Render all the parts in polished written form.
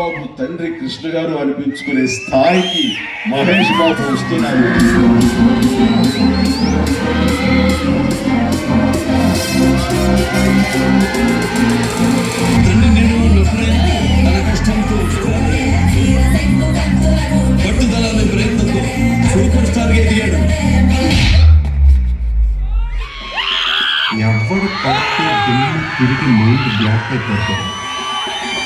బాబు తండ్రి కృష్ణ గారు అనిపించుకునే స్థాయికి మహేష్ బాబు వస్తున్నారు. తన కష్టంతో పట్టుదల ప్రయత్నంతో సూపర్ స్టార్ గా ఎదిగాడు. ఎవరు పడితే తిరిగి మైండ్ బ్లాక్ అయిపోతారు.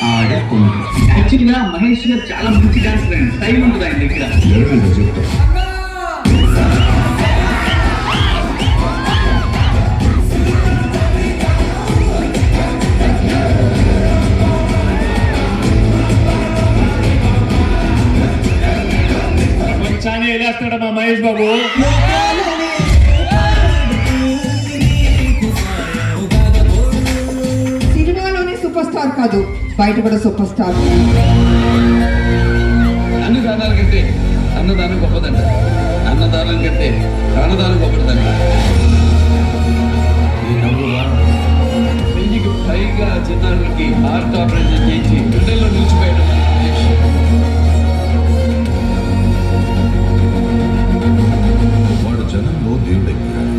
ఆడేస్తుంది. యాక్చువల్గా మహేష్ గారు చాలా మంచి డాన్సర్ అండి, టైం ఉంటుంది ఆయన దగ్గర. ప్రపంచాన్ని వెళ్ళేస్తాడు మా మహేష్ బాబు. సూపర్ స్టార్ కాదు, బయట కూడా సూపర్ స్టార్. అన్నదానాల కంటే అన్నదానం గొప్పదంట, అన్నదానం కంటే ప్రాణదానం గొప్పదంట. ఈ నవ్వుగా 1000కి పైగా చిన్నారులకి హార్ట్ ఆపరేషన్ చేసి గుండెల్లో నిలిచిపోయాడు. వాడు జనంలో దేవుడెక్కాడు.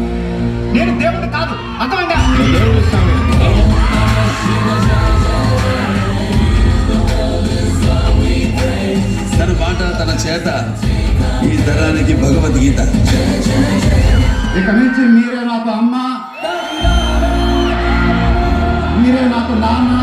నేను దేవుడు కాదు, అర్థమైందా? తన మాట తన చేత ఈ తరానికి భగవద్గీత. ఇక నుంచి మీరే నాకు అమ్మ, మీరే నాకు నాన్న,